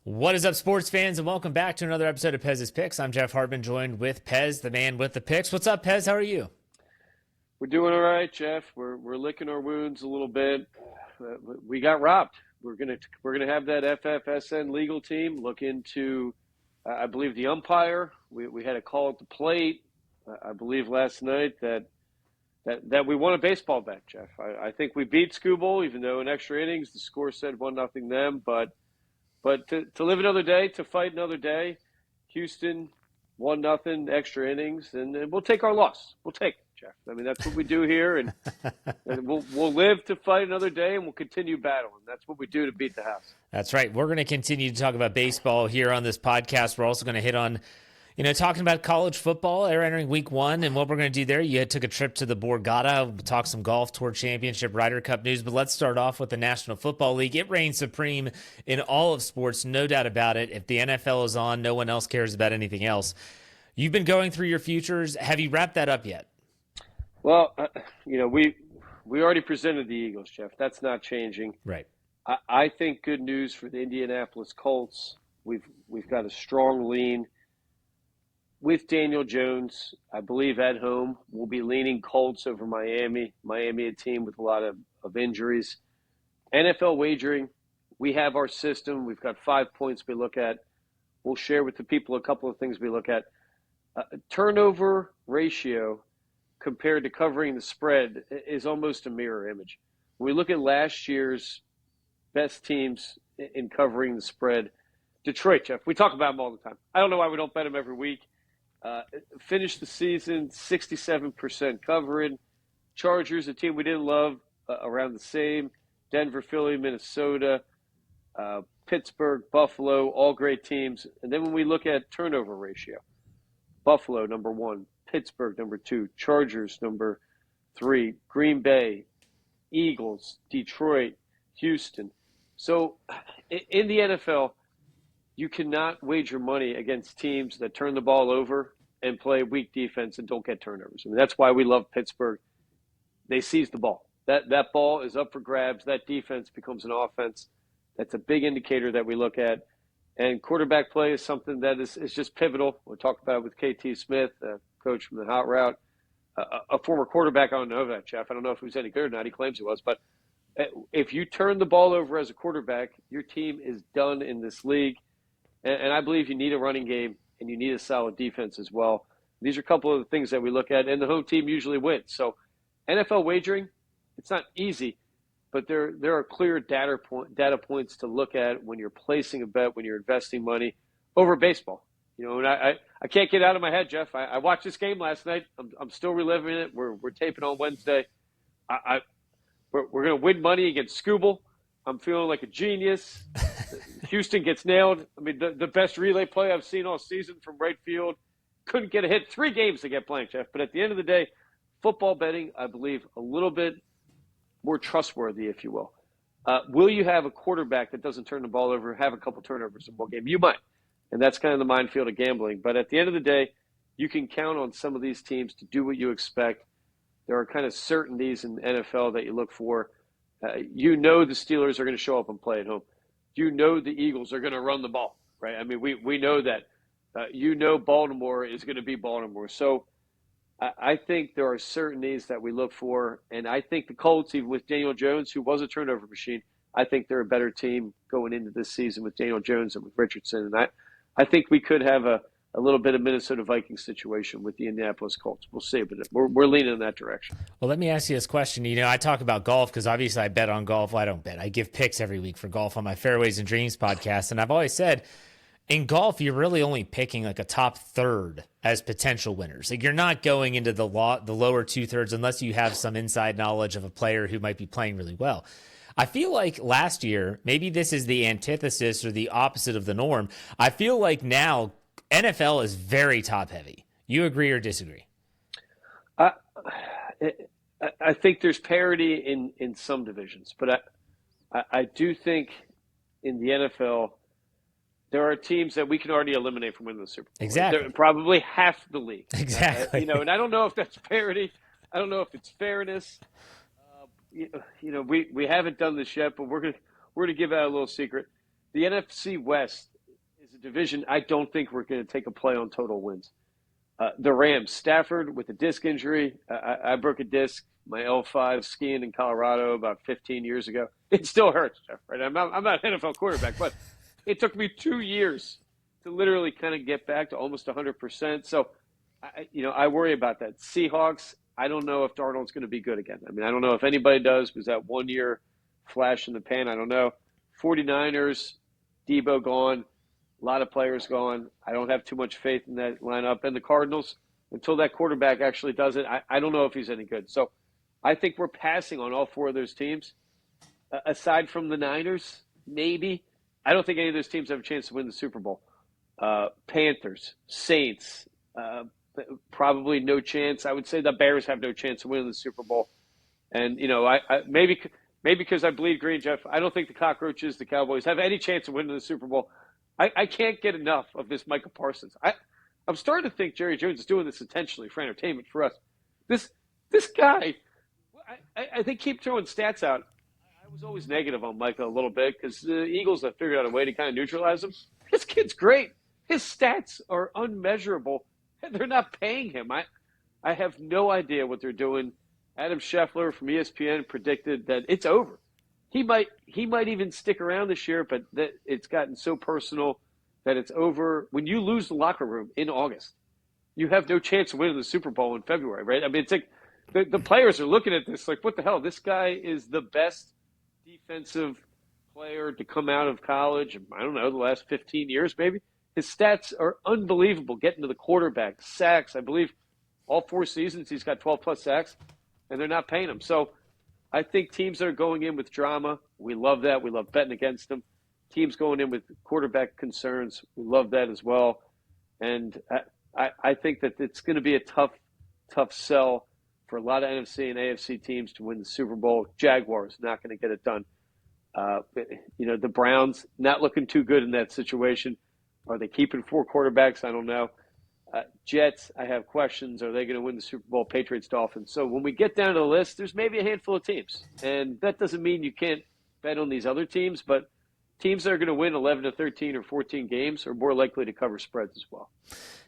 What is up, sports fans, and welcome back to another episode of Pez's Picks. I'm Jeff Hartman, joined with Pez, the man with the picks. What's up, Pez? How are you? We're doing all right, Jeff. We're licking our wounds a little bit. We got robbed. We're gonna have that FFSN legal team look into, I believe, the umpire. We had a call at the plate. I believe last night that we won a baseball bet, Jeff. I think we beat Scooball, even though in extra innings the score said 1-0 them. But to live another day, to fight another day, Houston 1-0 extra innings, and we'll take our loss. We'll take it, Jeff. I mean, that's what we do here, and we'll live to fight another day, and we'll continue battling. That's what we do to beat the house. That's right. We're going to continue to talk about baseball here on this podcast. We're also going to hit on, talking about college football. They're entering week one, and what we're going to do there, you took a trip to the Borgata. We'll talk some golf, Tour Championship, Ryder Cup news, but let's start off with the National Football League. It reigns supreme in all of sports, no doubt about it. If the NFL is on, no one else cares about anything else. You've been going through your futures. Have you wrapped that up yet? Well, we already presented the Eagles, Jeff. That's not changing. Right. I think good news for the Indianapolis Colts. We've got a strong lean with Daniel Jones. I believe at home we'll be leaning Colts over Miami. Miami, a team with a lot of injuries. NFL wagering, we have our system. We've got 5 points we look at. We'll share with the people a couple of things we look at. Turnover ratio compared to covering the spread is almost a mirror image. When we look at last year's best teams in covering the spread, Detroit, Jeff, we talk about them all the time. I don't know why we don't bet them every week. Finished the season 67% covering. Chargers, a team we didn't love, around the same. Denver, Philly, Minnesota, Pittsburgh, Buffalo, all great teams. And then when we look at turnover ratio, Buffalo, number 1, Pittsburgh, number 2, Chargers, number 3, Green Bay, Eagles, Detroit, Houston. So in the NFL, you cannot wager money against teams that turn the ball over and play weak defense and don't get turnovers. I mean, that's why we love Pittsburgh. They seize the ball. That ball is up for grabs. That defense becomes an offense. That's a big indicator that we look at. And quarterback play is something that is just pivotal. We'll talk about it with KT Smith, coach from the Hot Route, a former quarterback. I don't know that, Jeff. I don't know if he was any good or not. He claims he was. But if you turn the ball over as a quarterback, your team is done in this league. And I believe you need a running game and you need a solid defense as well. These are a couple of the things that we look at, and the home team usually wins. So NFL wagering, it's not easy, but there are clear data points to look at when you're placing a bet, when you're investing money over baseball. And I can't get out of my head, Jeff. I watched this game last night. I'm still reliving it. We're taping on Wednesday. We're going to win money against Scooball. I'm feeling like a genius. Houston gets nailed. I mean, the best relay play I've seen all season from right field. Couldn't get a hit. 3 games to get blank, Jeff. But at the end of the day, football betting, I believe, a little bit more trustworthy, if you will. Will you have a quarterback that doesn't turn the ball over, have a couple turnovers in one game? You might. And that's kind of the minefield of gambling. But at the end of the day, you can count on some of these teams to do what you expect. There are kind of certainties in the NFL that you look for. The Steelers are going to show up and play at home. The Eagles are going to run the ball, right? I mean, we know that. Baltimore is going to be Baltimore. So I think there are certainties that we look for. And I think the Colts, even with Daniel Jones, who was a turnover machine, I think they're a better team going into this season with Daniel Jones and with Richardson. And I think we could have a little bit of Minnesota Vikings situation with the Indianapolis Colts. We'll see, but we're leaning in that direction. Well, let me ask you this question. I talk about golf because obviously I bet on golf. Well, I don't bet. I give picks every week for golf on my Fairways and Dreams podcast. And I've always said in golf, you're really only picking like a top third as potential winners. Like you're not going into the lower 2/3 unless you have some inside knowledge of a player who might be playing really well. I feel like last year, maybe this is the antithesis or the opposite of the norm. I feel like now NFL is very top heavy. You agree or disagree? I think there's parity in some divisions, but I do think in the NFL there are teams that we can already eliminate from winning the Super Bowl. Exactly. They're probably half the league. Exactly. And I don't know if that's parity. I don't know if it's fairness. We haven't done this yet, but we're gonna give out a little secret. The NFC West division, I don't think we're going to take a play on total wins. The Rams, Stafford with a disc injury. I broke a disc, my L5 skiing in Colorado about 15 years ago. It still hurts, Jeff, right? I'm not an NFL quarterback, but it took me 2 years to literally kind of get back to almost 100%. So, I worry about that. Seahawks, I don't know if Darnold's going to be good again. I mean, I don't know if anybody does because that 1 year flash in the pan, I don't know. 49ers, Debo gone. A lot of players gone. I don't have too much faith in that lineup. And the Cardinals, until that quarterback actually does it, I don't know if he's any good. So I think we're passing on all four of those teams. Aside from the Niners, maybe. I don't think any of those teams have a chance to win the Super Bowl. Panthers, Saints, probably no chance. I would say the Bears have no chance of winning the Super Bowl. And, maybe because I bleed green, Jeff, I don't think the Cockroaches, the Cowboys, have any chance of winning the Super Bowl. I can't get enough of this Micah Parsons. I'm starting to think Jerry Jones is doing this intentionally for entertainment for us. This guy, I think keep throwing stats out. I was always negative on Micah a little bit because the Eagles have figured out a way to kind of neutralize him. This kid's great. His stats are unmeasurable, and they're not paying him. I have no idea what they're doing. Adam Scheffler from ESPN predicted that it's over. He might even stick around this year, but it's gotten so personal that it's over. When you lose the locker room in August, you have no chance of winning the Super Bowl in February, right? I mean, it's like the players are looking at this like, what the hell? This guy is the best defensive player to come out of college. I don't know, the last 15 years, maybe. His stats are unbelievable. Getting to the quarterback, sacks. I believe all 4 seasons he's got 12-plus sacks, and they're not paying him. So I think teams that are going in with drama, we love that. We love betting against them. Teams going in with quarterback concerns, we love that as well. And I think that it's going to be a tough sell for a lot of NFC and AFC teams to win the Super Bowl. Jaguars not going to get it done. The Browns not looking too good in that situation. Are they keeping 4 quarterbacks? I don't know. Jets, I have questions. Are they going to win the Super Bowl? Patriots, Dolphins. So when we get down to the list, there's maybe a handful of teams. And that doesn't mean you can't bet on these other teams, but teams that are going to win 11 to 13 or 14 games are more likely to cover spreads as well.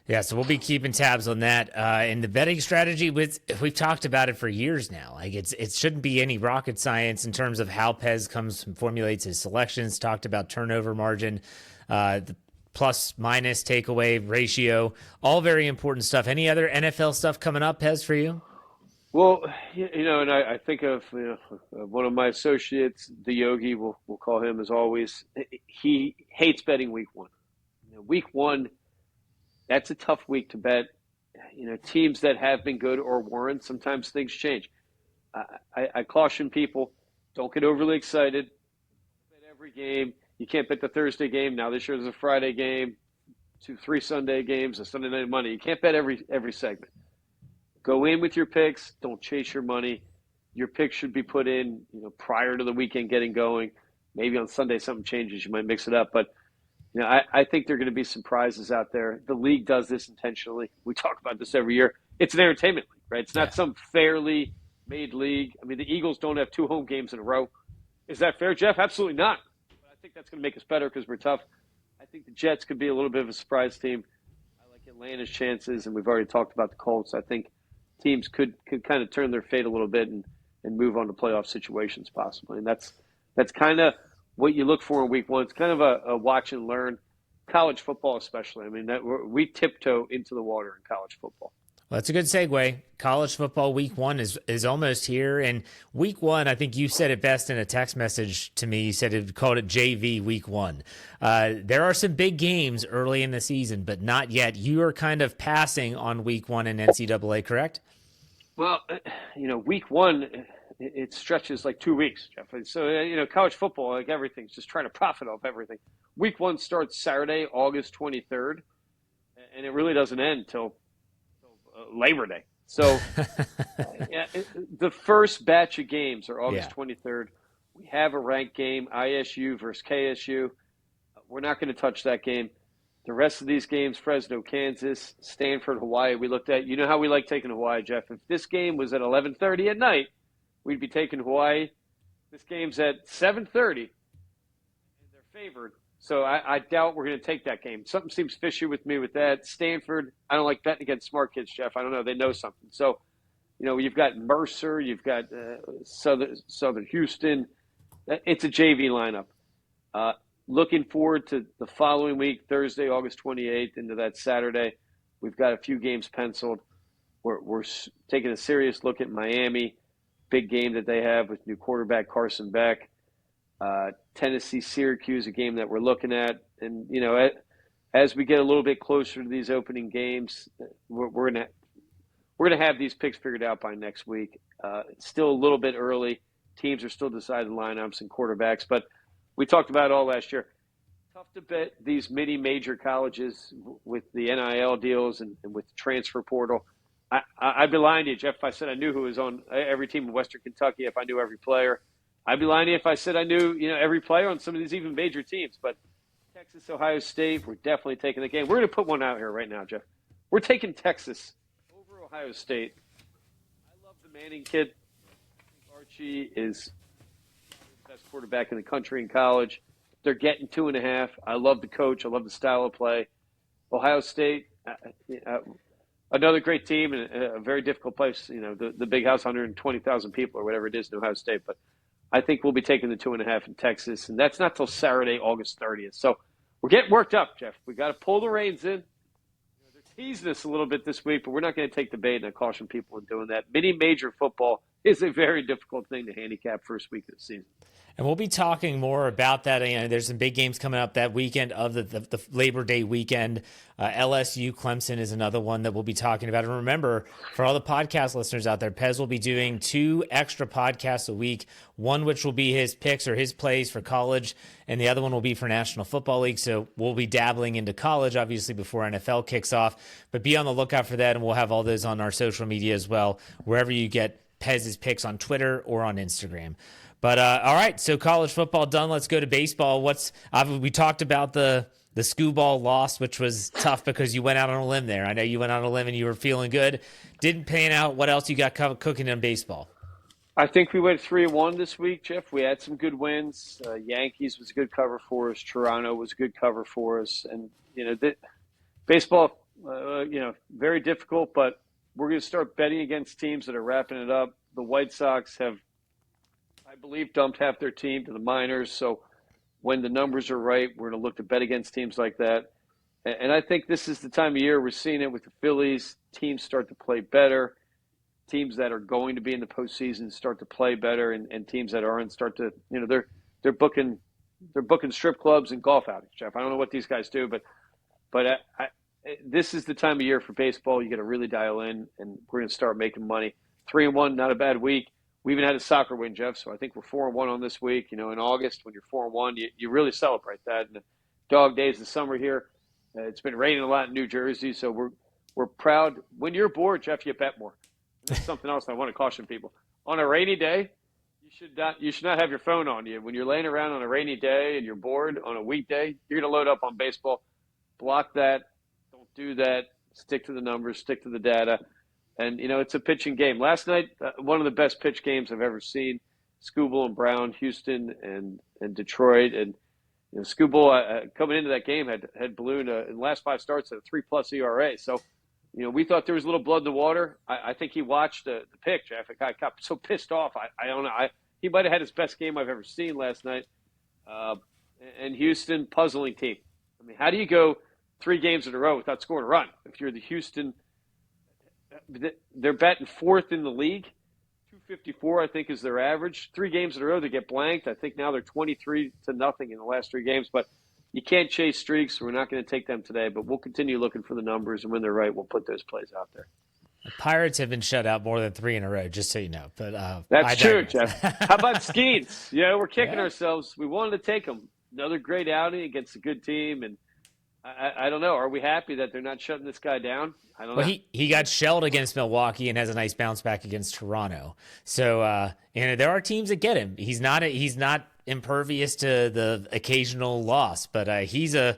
Yeah, so we'll be keeping tabs on that. And the betting strategy, we've talked about it for years now. Like it shouldn't be any rocket science in terms of how Pez formulates his selections. Talked about turnover margin, the plus minus takeaway ratio, all very important stuff. Any other NFL stuff coming up, Pez, for you? Well, and I think of one of my associates, the Yogi, we'll call him as always. He hates betting week 1. Week 1, that's a tough week to bet. Teams that have been good or weren't, sometimes things change. I caution people, don't get overly excited. Bet every game. You can't bet the Thursday game. Now this year there's a Friday game, 2-3 Sunday games, a Sunday night Monday. You can't bet every segment. Go in with your picks. Don't chase your money. Your picks should be put in, prior to the weekend getting going. Maybe on Sunday something changes. You might mix it up. But, I think there are going to be some prizes out there. The league does this intentionally. We talk about this every year. It's an entertainment league, right? It's not some fairly made league. I mean, the Eagles don't have 2 home games in a row. Is that fair, Jeff? Absolutely not. But I think that's going to make us better because we're tough. I think the Jets could be a little bit of a surprise team. I like Atlanta's chances, and we've already talked about the Colts. I think teams could kind of turn their fate a little bit and move on to playoff situations possibly. And that's kind of what you look for in week 1. It's kind of a watch and learn. College football especially. I mean, we tiptoe into the water in college football. Well, that's a good segue. College football week 1 is almost here. And week 1, I think you said it best in a text message to me. You said you called it JV week 1. There are some big games early in the season, but not yet. You are kind of passing on week 1 in NCAA, correct? Well, week 1, it stretches like 2 weeks, Jeff. So, college football, like everything's just trying to profit off everything. Week 1 starts Saturday, August 23rd, and it really doesn't end until Labor Day. So the first batch of games are August 23rd. We have a ranked game, ISU versus KSU. We're not going to touch that game. The rest of these games, Fresno, Kansas, Stanford, Hawaii, we looked at. You know how we like taking Hawaii, Jeff. If this game was at 11:30 at night, we'd be taking Hawaii. This game's at 7:30, and they're favored. So I doubt we're going to take that game. Something seems fishy with me with that. Stanford, I don't like betting against smart kids, Jeff. I don't know. They know something. So, you've got Mercer, you've got Southern Houston. It's a JV lineup. Looking forward to the following week, Thursday, August 28th, into that Saturday. We've got a few games penciled. We're taking a serious look at Miami, big game that they have with new quarterback Carson Beck. Tennessee, Syracuse, a game that we're looking at. And, as we get a little bit closer to these opening games, we're gonna have these picks figured out by next week. It's still a little bit early. Teams are still deciding lineups and quarterbacks, but we talked about it all last year. Tough to bet these mini major colleges with the NIL deals and with the transfer portal. I'd be lying to you, Jeff, if I said I knew who was on every team in Western Kentucky, if I knew every player. I'd be lying to you if I said I knew, every player on some of these even major teams. But Texas, Ohio State, we're definitely taking the game. We're going to put one out here right now, Jeff. We're taking Texas over Ohio State. I love the Manning kid. I think Archie is the best quarterback in the country in college. They're getting 2.5. I love the coach. I love the style of play. Ohio State, another great team and a very difficult place. The big house, 120,000 people or whatever it is in Ohio State. But I think we'll be taking the 2.5 in Texas, and that's not till Saturday, August 30th. So we're getting worked up, Jeff. We got to pull the reins in. They're teasing us a little bit this week, but we're not going to take the bait, and I caution people in doing that. Mini major football is a very difficult thing to handicap first week of the season. And we'll be talking more about that. There's some big games coming up that weekend of the Labor Day weekend. LSU Clemson is another one that we'll be talking about. And remember, for all the podcast listeners out there, Pez will be doing 2 extra podcasts a week, one which will be his picks or his plays for college, and the other one will be for National Football League. So we'll be dabbling into college, obviously, before NFL kicks off. But be on the lookout for that, and we'll have all those on our social media as well, wherever you get Pez's picks on Twitter or on Instagram. But all right, so college football done. Let's go to baseball. We talked about the skoo ball loss, which was tough because you went out on a limb there. I know you went out on a limb and you were feeling good. Didn't pan out. What else you got cooking in baseball? I think we went 3-1 this week, Jeff. We had some good wins. Yankees was a good cover for us. Toronto was a good cover for us. And baseball, very difficult. But we're going to start betting against teams that are wrapping it up. The White Sox have, I believe, dumped half their team to the minors. So when the numbers are right, we're going to look to bet against teams like that. And I think this is the time of year we're seeing it with the Phillies. Teams start to play better. Teams that are going to be in the postseason start to play better, and teams that aren't start to, they're booking strip clubs and golf outings, Jeff. I don't know what these guys do, but this is the time of year for baseball. You got to really dial in, and we're going to start making money. 3-1, not a bad week. We even had a soccer win, Jeff, so I think we're 4-1 on this week. In August, when you're 4-1, you really celebrate that. And the dog days of summer here, it's been raining a lot in New Jersey, so we're proud. When you're bored, Jeff, you bet more. That's something else I want to caution people. On a rainy day, you should not have your phone on you. When you're laying around on a rainy day and you're bored on a weekday, you're going to load up on baseball. Block that. Don't do that. Stick to the numbers. Stick to the data. And, it's a pitching game. Last night, one of the best pitch games I've ever seen. Skubal and Brown, Houston and Detroit. And Skubal, coming into that game, had ballooned in the last 5 starts at a 3+ ERA. So, we thought there was a little blood in the water. I think he watched the pitch. I got so pissed off. I don't know. He might have had his best game I've ever seen last night. And Houston, puzzling team. I mean, how do you go 3 games in a row without scoring a run? If you're the Houston, they're batting 4th in the league. 254, I think, is their average. 3 games in a row, they get blanked. I think now they're 23-0 in the last 3 games. But you can't chase streaks. We're not going to take them today, but we'll continue looking for the numbers, and when they're right, we'll put those plays out there. The Pirates have been shut out more than 3 in a row, just so you know. But that's true, Jeff. How about Skeens? We're kicking ourselves. We wanted to take them. Another great outing against a good team, and I don't know. Are we happy that they're not shutting this guy down? I don't know. He got shelled against Milwaukee and has a nice bounce back against Toronto. So there are teams that get him. He's not impervious to the occasional loss, but he's a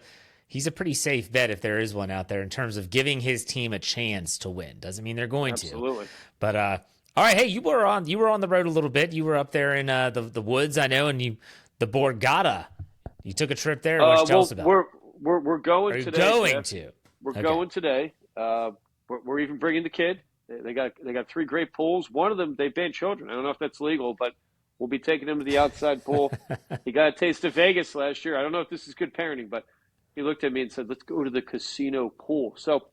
pretty safe bet if there is one out there in terms of giving his team a chance to win. Doesn't mean they're going to. Absolutely. But all right, hey, you were on the road a little bit. You were up there in the woods, I know, and the Borgata. You took a trip there. Why don't you tell us about it? We're going Are you today. going Jeff. to? We're Okay. going today. We're even bringing the kid. They got 3 great pools. One of them they banned children. I don't know if that's legal, but we'll be taking him to the outside pool. He got a taste of Vegas last year. I don't know if this is good parenting, but he looked at me and said, "Let's go to the casino pool." So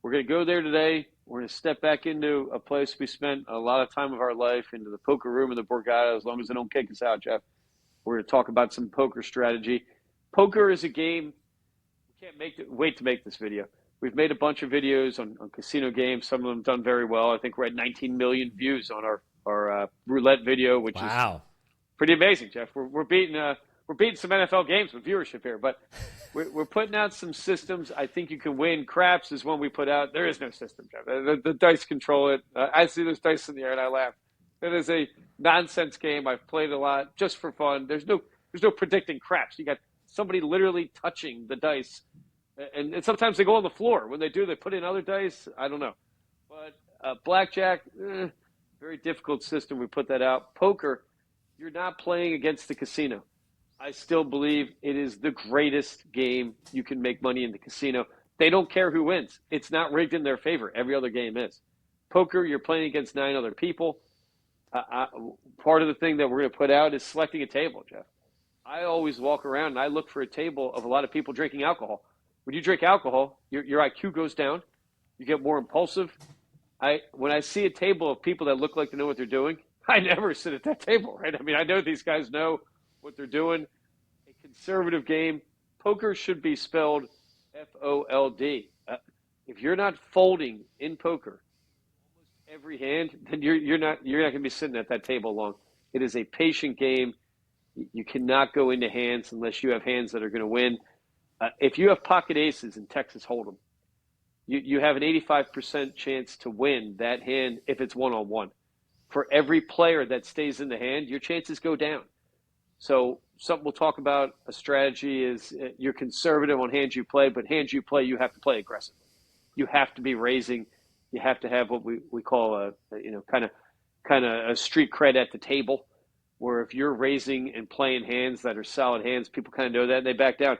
we're going to go there today. We're going to step back into a place we spent a lot of time of our life, into the poker room of the Borgata, as long as they don't kick us out, Jeff. We're going to talk about some poker strategy. Poker is a game. We can't wait to make this video. We've made a bunch of videos on casino games. Some of them done very well. I think we're at 19 million views on our roulette video, which is pretty amazing, Jeff. We're beating some NFL games with viewership here, but we're putting out some systems. I think you can win. Craps is one we put out. There is no system, Jeff. The dice control it. I see those dice in the air and I laugh. It is a nonsense game. I've played a lot just for fun. There's no predicting craps. You got somebody literally touching the dice. And sometimes they go on the floor. When they do, they put in other dice. I don't know. But blackjack, very difficult system. We put that out. Poker, you're not playing against the casino. I still believe it is the greatest game you can make money in the casino. They don't care who wins. It's not rigged in their favor. Every other game is. Poker, you're playing against 9 other people. Part of the thing that we're going to put out is selecting a table, Jeff. I always walk around and I look for a table of a lot of people drinking alcohol. When you drink alcohol, your IQ goes down. You get more impulsive. When I see a table of people that look like they know what they're doing, I never sit at that table, right? I mean, I know these guys know what they're doing. A conservative game. Poker should be spelled FOLD. If you're not folding in poker almost every hand, then you're not going to be sitting at that table long. It is a patient game. You cannot go into hands unless you have hands that are going to win. If you have pocket aces in Texas Hold'em, you have an 85% chance to win that hand if it's one-on-one. For every player that stays in the hand, your chances go down. So something we'll talk about, a strategy is you're conservative on hands you play, but hands you play, you have to play aggressively. You have to be raising. You have to have what we call a kind of a street cred at the table, where if you're raising and playing hands that are solid hands, people kind of know that and they back down.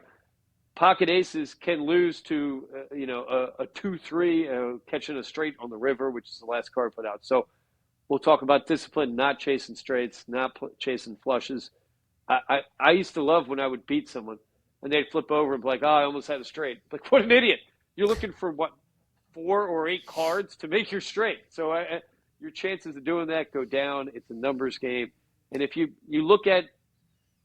Pocket aces can lose to a 2-3 catching a straight on the river, which is the last card put out. So we'll talk about discipline, not chasing straights, not chasing flushes. I used to love when I would beat someone and they'd flip over and be like, "Oh, I almost had a straight." Like, what an idiot! You're looking for what, 4 or 8 cards to make your straight. So your chances of doing that go down. It's a numbers game, and if you look at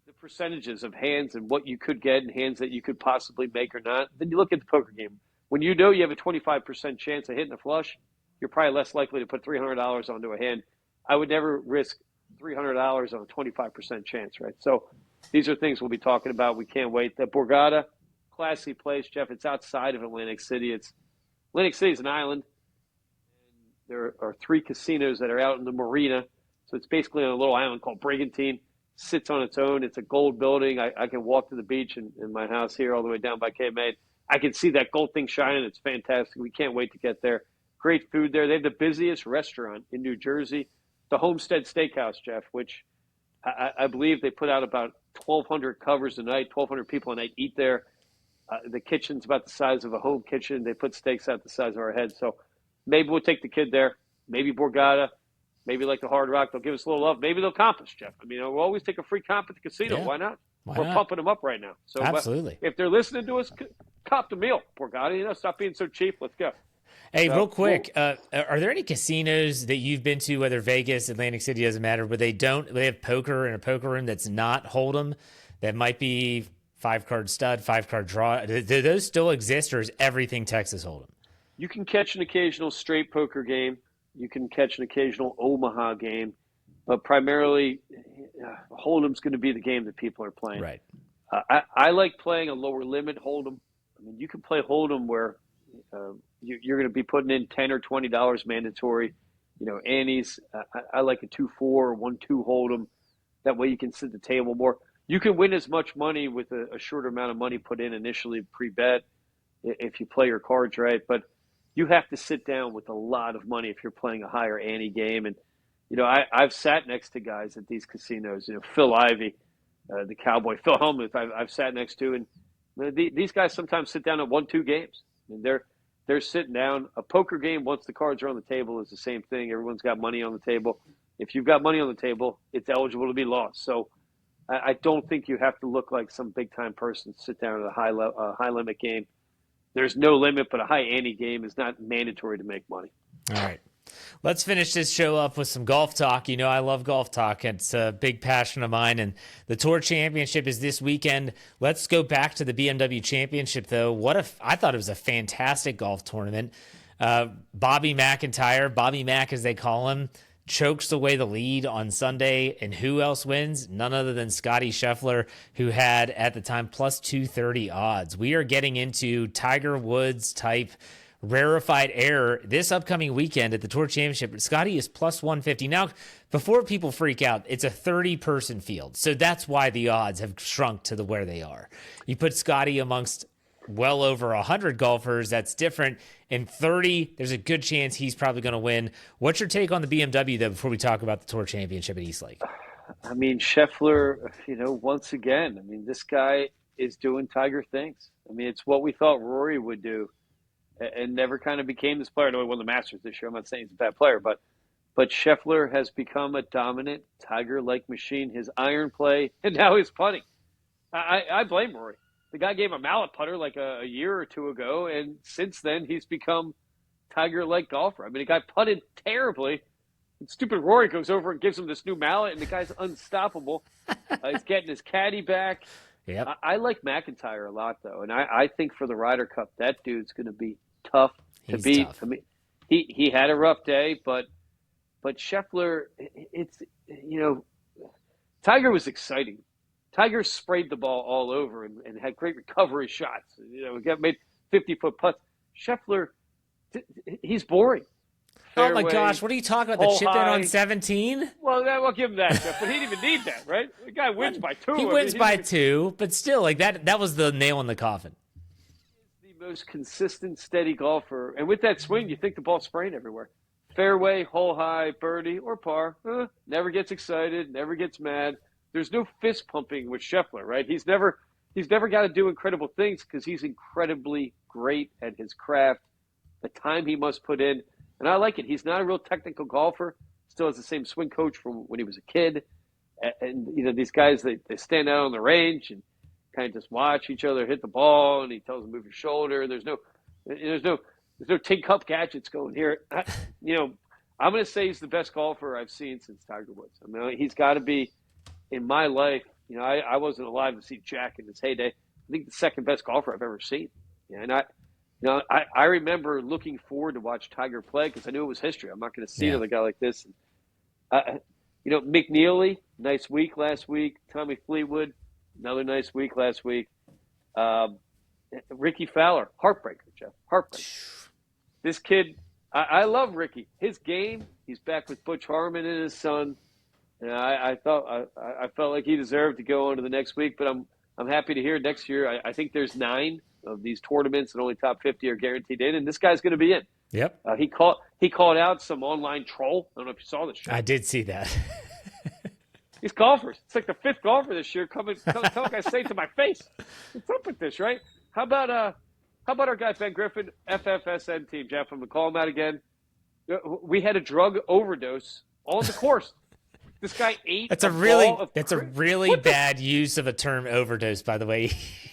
the percentages of hands and what you could get and hands that you could possibly make or not, then you look at the poker game. When you know you have a 25% chance of hitting a flush, you're probably less likely to put $300 onto a hand. I would never risk $300 on a 25% chance, right? So these are things we'll be talking about. We can't wait. The Borgata, classy place, Jeff. It's outside of Atlantic City. Atlantic City is an island. And there are 3 casinos that are out in the marina. So it's basically on a little island called Brigantine. Sits on its own. It's a gold building. I can walk to the beach in my house here all the way down by Cape May. I can see that gold thing shining. It's fantastic. We can't wait to get there. Great food there. They have the busiest restaurant in New Jersey, the Homestead Steakhouse, Jeff, which I believe they put out about 1,200 covers a night. 1,200 people a night eat there. The kitchen's about the size of a home kitchen. They put steaks out the size of our heads. So maybe we'll take the kid there. Maybe Borgata. Maybe like the Hard Rock, they'll give us a little love. Maybe they'll comp us, Jeff. I mean, we'll always take a free comp at the casino. Yeah. Why not? Why We're not? pumping them up right now. So Absolutely. if they're listening to us, cop the meal, Borgata. Stop being so cheap. Let's go. Hey, real quick, are there any casinos that you've been to, whether Vegas, Atlantic City, doesn't matter, but they have poker in a poker room that's not Hold'em, that might be 5-card stud, 5-card draw? Do those still exist, or is everything Texas Hold'em? You can catch an occasional straight poker game. You can catch an occasional Omaha game, but primarily Hold'em's going to be the game that people are playing. Right. I like playing a lower limit Hold'em. I mean, you can play Hold'em where you're going to be putting in $10 or $20 mandatory. Annie's. I like a 2-4 or 1-2 Hold'em. That way you can sit at the table more. You can win as much money with a shorter amount of money put in initially pre-bet if you play your cards right, but you have to sit down with a lot of money if you're playing a higher ante game. And, I've sat next to guys at these casinos, Phil Ivey, the cowboy Phil Hellmuth I've sat next to, and these guys sometimes sit down at 1-2 games. And they're sitting down. A poker game, once the cards are on the table, is the same thing. Everyone's got money on the table. If you've got money on the table, it's eligible to be lost. So I don't think you have to look like some big time person to sit down at a high limit game. There's no limit, but a high ante game is not mandatory to make money. All right. Let's finish this show up with some golf talk. You know, I love golf talk. It's a big passion of mine. And the Tour Championship is this weekend. Let's go back to the BMW Championship, though. I thought it was a fantastic golf tournament. Bobby Mac as they call him, chokes away the lead on Sunday. And who else wins? None other than Scottie Scheffler, who had, at the time, plus 230 odds. We are getting into Tiger Woods type rarefied air this upcoming weekend at the Tour Championship. Scotty is plus 150. Now, before people freak out, it's a 30-person field. So that's why the odds have shrunk to where they are. You put Scotty amongst well over 100 golfers, that's different. In 30, there's a good chance he's probably going to win. What's your take on the BMW, though, before we talk about the Tour Championship at Eastlake? I mean, Scheffler, once again, this guy is doing Tiger things. It's what we thought Rory would do, and never kind of became this player. I know he won the Masters this year. I'm not saying he's a bad player, but Scheffler has become a dominant Tiger-like machine. His iron play, and now his putting. I blame Rory. The guy gave a mallet putter like a year or two ago, and since then he's become Tiger-like golfer. The guy putted terribly. And stupid Rory goes over and gives him this new mallet, and the guy's unstoppable. He's getting his caddy back. Yep. I like McIntyre a lot, though, and I think for the Ryder Cup, that dude's going to be tough to beat. Tough. He had a rough day, but Scheffler, Tiger was exciting. Tiger sprayed the ball all over and had great recovery shots. Made 50-foot putts. Scheffler, he's boring. Oh my gosh, what are you talking about? The chip in on 17? Well, I'll give him that, Jeff, but he didn't even need that, right? The guy wins by 2. He wins by 2, but still, that was the nail in the coffin. He's the most consistent, steady golfer. And with that swing, you think the ball's spraying everywhere. Fairway, hole high, birdie, or par. Never gets excited, never gets mad. There's no fist pumping with Scheffler, right? He's never got to do incredible things because he's incredibly great at his craft, the time he must put in. And I like it. He's not a real technical golfer. Still has the same swing coach from when he was a kid. And these guys, they stand out on the range and kind of just watch each other hit the ball. And he tells them move your shoulder. There's no tin cup gadgets going here. I'm going to say he's the best golfer I've seen since Tiger Woods. He's got to be in my life. I wasn't alive to see Jack in his heyday. I think the second best golfer I've ever seen. I remember looking forward to watch Tiger play because I knew it was history. I'm not going to see another guy like this. McNeely, nice week last week. Tommy Fleetwood, another nice week last week. Ricky Fowler, heartbreaker, Jeff, heartbreaker. This kid, I love Ricky. His game, he's back with Butch Harmon and his son. And I felt like he deserved to go on to the next week, but I'm happy to hear next year. I think there's 9 of these tournaments and only top 50 are guaranteed in, and this guy's going to be in. Yep. He called out some online troll. I don't know if you saw this. I did see that. These golfers. It's like the 5th golfer this year tell a guy say it to my face. What's up with this, right? How about our guy Ben Griffin, FFSN team, Jeff? I'm going to call him out again. We had a drug overdose on the course. This guy ate. That's a really bad use of a term overdose, by the way.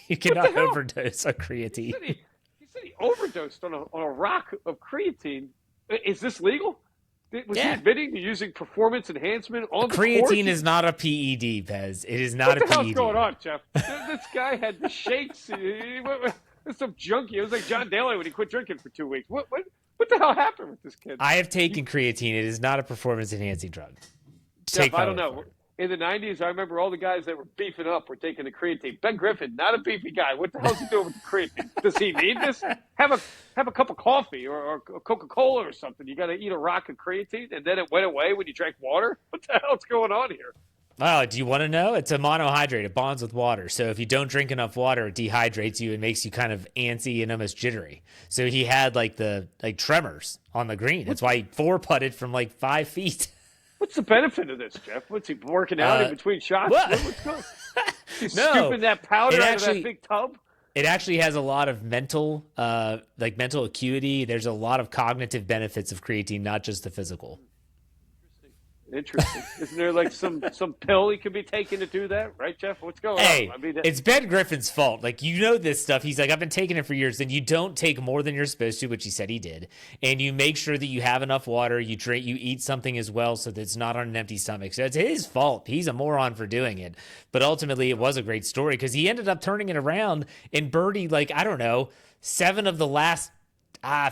You cannot overdose on creatine. He said he overdosed on a rock of creatine. Is this legal? Was he admitting to using performance enhancement on the creatine? course? Is not a PED, Pez. It is not a PED. What the hell's going on, Jeff? This guy had the shakes. It's some junkie. It was like John Daly when he quit drinking for 2 weeks. What the hell happened with this kid? I have taken creatine. It is not a performance-enhancing drug. Jeff, I don't know. In the 90s, I remember all the guys that were beefing up were taking the creatine. Ben Griffin, not a beefy guy. What the hell's he doing with the creatine? Does he need this? Have a cup of coffee or Coca-Cola or something. You got to eat a rock of creatine, and then it went away when you drank water? What the hell's going on here? Oh, do you want to know? It's a monohydrate. It bonds with water. So if you don't drink enough water, it dehydrates you and makes you kind of antsy and almost jittery. So he had like tremors on the green. That's why he 4-putted from 5 feet. What's the benefit of this, Jeff? What's he working out in between shots? What's going? He's scooping that powder out of that big tub. It actually has a lot of mental acuity. There's a lot of cognitive benefits of creatine, not just the physical. Interesting. Isn't there like some pill he could be taking to do that? Right, Jeff? What's going on? I mean, it's Ben Griffin's fault. Like, you know this stuff. He's like, I've been taking it for years. And you don't take more than you're supposed to, which he said he did. And you make sure that you have enough water. You drink, you eat something as well so that it's not on an empty stomach. So it's his fault. He's a moron for doing it. But ultimately, it was a great story because he ended up turning it around and birdied, like, I don't know, 7 of the last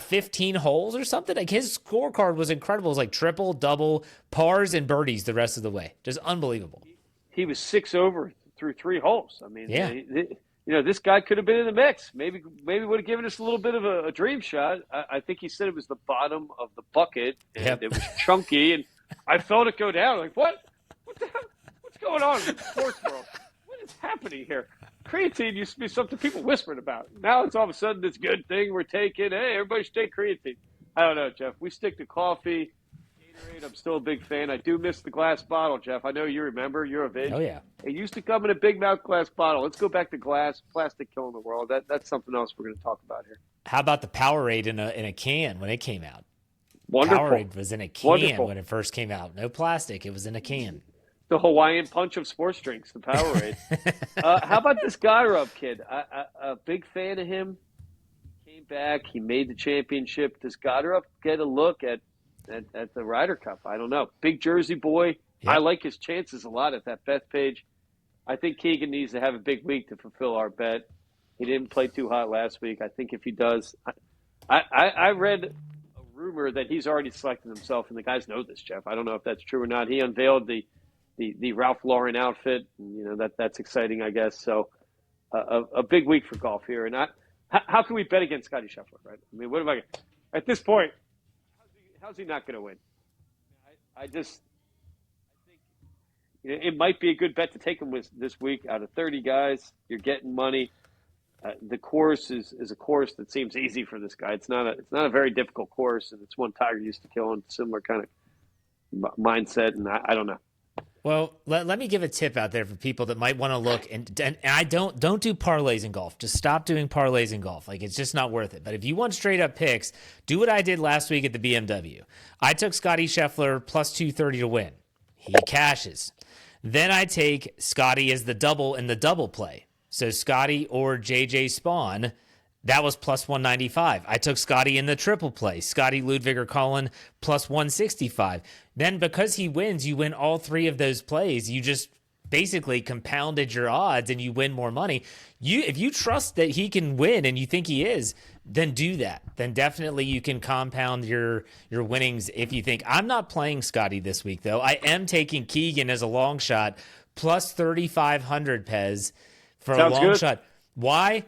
15 holes or something. Like, his scorecard was incredible. It was like triple, double, pars, and birdies the rest of the way. Just unbelievable. He was 6 over through 3 holes. I mean, yeah. This guy could have been in the mix. Maybe would have given us a little bit of a dream shot. I think he said it was the bottom of the bucket, and it was chunky, and I felt it go down. Like, what the hell? What's going on in the sports world? What is happening here? Creatine used to be something people whispered about. Now it's all of a sudden this good thing we're taking. Hey, everybody should take creatine. I don't know, Jeff. We stick to coffee. Gatorade, I'm still a big fan. I do miss the glass bottle, Jeff. I know you remember. You're of age. Oh, yeah. It used to come in a big mouth glass bottle. Let's go back to glass. Plastic killing the world. That's something else we're going to talk about here. How about the Powerade in a can when it came out? Wonderful. Powerade was in a can when it first came out. No plastic. It was in a can. The Hawaiian punch of sports drinks, the Powerade. How about this Goddard kid? A big fan of him. He came back. He made the championship. Does Goddard get a look at the Ryder Cup? I don't know. Big Jersey boy. Yep. I like his chances a lot at that bet page. I think Keegan needs to have a big week to fulfill our bet. He didn't play too hot last week. I think if he does, I read a rumor that he's already selected himself, and the guys know this, Jeff. I don't know if that's true or not. He unveiled the Ralph Lauren outfit. And, that's exciting, I guess. So a big week for golf here. And how can we bet against Scotty Scheffler, right? I mean, what am I at this point? How's he not going to win? I think it might be a good bet to take him this week. Out of 30 guys, you're getting money. The course is a course that seems easy for this guy. It's not a very difficult course, and it's one Tiger used to kill in similar kind of mindset. And I don't know. Well, let me give a tip out there for people that might want to look, and I don't do parlays in golf. Just stop doing parlays in golf. Like, it's just not worth it. But if you want straight up picks, do what I did last week at the BMW. I took Scotty Scheffler plus 230 to win. He cashes. Then I take Scotty as the double in the double play. So Scotty or JJ Spawn, that was plus 195. I took Scotty in the triple play. Scotty, Ludwig, or Colin plus 165. Then because he wins, you win all 3 of those plays. You just basically compounded your odds and you win more money. If you trust that he can win and you think he is, then do that. Then definitely you can compound your winnings if you think. I'm not playing Scotty this week, though. I am taking Keegan as a long shot plus 3,500, Pez, for a long shot. Why?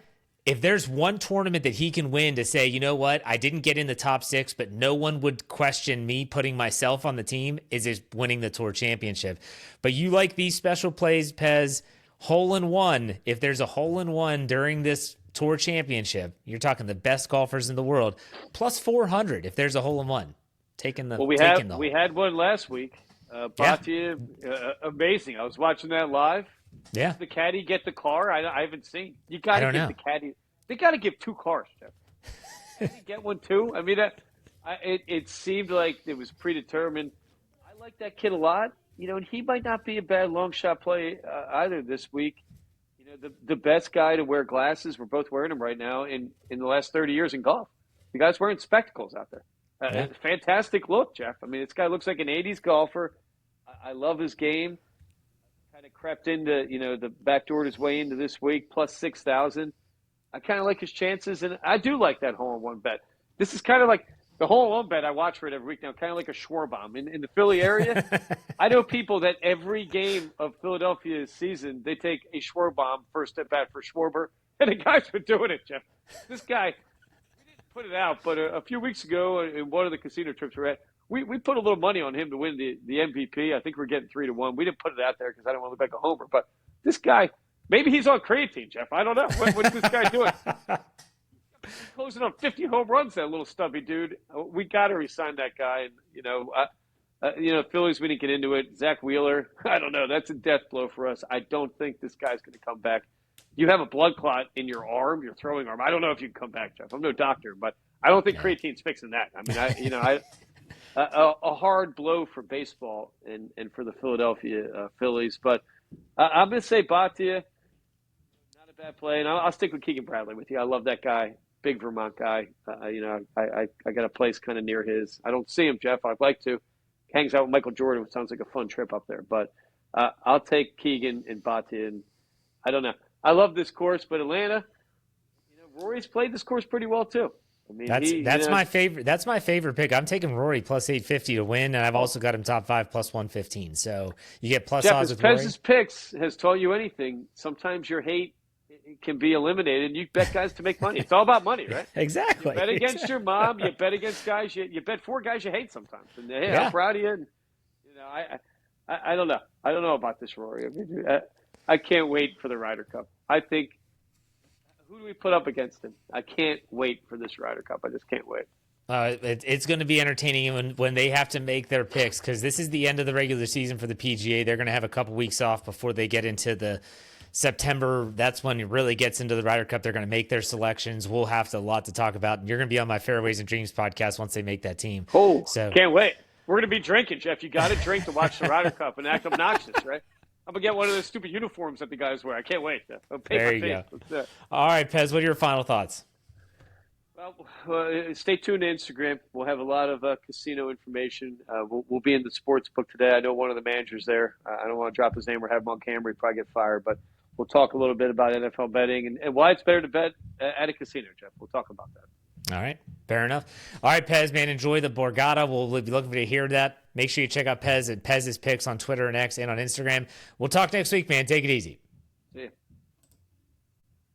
If there's one tournament that he can win to say, you know what, I didn't get in the top 6, but no one would question me putting myself on the team, is winning the Tour Championship. But you like these special plays, Pez, hole-in-one. If there's a hole-in-one during this Tour Championship, you're talking the best golfers in the world, plus 400 if there's a hole-in-one. We had one last week. Bhatia, amazing. I was watching that live. Yeah. Does the caddy get the car? I haven't seen. You got to give the caddy. They got to give 2 cars, Jeff. Did he get one too? I mean, it seemed like it was predetermined. I like that kid a lot. And he might not be a bad long shot play either this week. The best guy to wear glasses. We're both wearing them right now in the last 30 years in golf. The guy's wearing spectacles out there. Fantastic look, Jeff. I mean, this guy looks like an 80s golfer. I love his game. Kind of crept into, the back door his way into this week, plus 6,000. I kind of like his chances, and I do like that hole-in-one bet. This is kind of like the hole-in-one bet. I watch for it every week now, kind of like a Schwarbomb. In the Philly area, I know people that every game of Philadelphia's season, they take a Schwarbomb first at bat for Schwarber, and the guy's been doing it, Jeff. This guy, we didn't put it out, but a few weeks ago in one of the casino trips we're at, we put a little money on him to win the MVP. I think we're getting 3-1. We didn't put it out there because I don't want to look like a homer. But this guy, maybe he's on creatine, Jeff. I don't know. What's this guy doing? He's closing on 50 home runs, that little stubby dude. We got to re-sign that guy. And, Phillies, we didn't get into it. Zach Wheeler, I don't know. That's a death blow for us. I don't think this guy's going to come back. You have a blood clot in your arm, your throwing arm. I don't know if you can come back, Jeff. I'm no doctor, but I don't think creatine's fixing that. I mean, a hard blow for baseball and for the Philadelphia Phillies. But I'm going to say Bhatia, not a bad play. And I'll stick with Keegan Bradley with you. I love that guy, big Vermont guy. I got a place kind of near his. I don't see him, Jeff. I'd like to. Hangs out with Michael Jordan, which sounds like a fun trip up there. But I'll take Keegan and Bhatia. And I don't know. I love this course, but Atlanta, Rory's played this course pretty well too. I mean, that's my favorite. That's my favorite pick. I'm taking Rory plus 850 to win, and I've also got him top 5 plus 115. So you get plus odds with Rory. Pez's picks has taught you anything. Sometimes your hate can be eliminated, and you bet guys to make money. It's all about money, right? Exactly. You bet against your mom. You bet against guys. You bet 4 guys you hate sometimes. And hey, I'm proud of you. And, I don't know. I don't know about this, Rory. I mean, I can't wait for the Ryder Cup. I think. Who do we put up against him? I can't wait for this Ryder Cup. I just can't wait. It's going to be entertaining when they have to make their picks, because this is the end of the regular season for the PGA. They're going to have a couple weeks off before they get into the September. That's when it really gets into the Ryder Cup. They're going to make their selections. We'll have a lot to talk about. And you're going to be on my Fairways and Dreams podcast once they make that team. Oh, so can't wait. We're going to be drinking, Jeff. You got to drink to watch the Ryder Cup and act obnoxious, right? I'm going to get one of those stupid uniforms that the guys wear. I can't wait. I'll pay there my you face. go. All right, Pez, what are your final thoughts? Well, stay tuned to Instagram. We'll have a lot of casino information. We'll be in the sports book today. I know one of the managers there. I don't want to drop his name or have him on camera. He'd probably get fired. But we'll talk a little bit about NFL betting and why it's better to bet at a casino, Jeff. We'll talk about that. All right. Fair enough. All right, Pez, man, enjoy the Borgata. We'll be looking to hear that. Make sure you check out Pez and Pez's Picks on Twitter and X and on Instagram. We'll talk next week, man. Take it easy.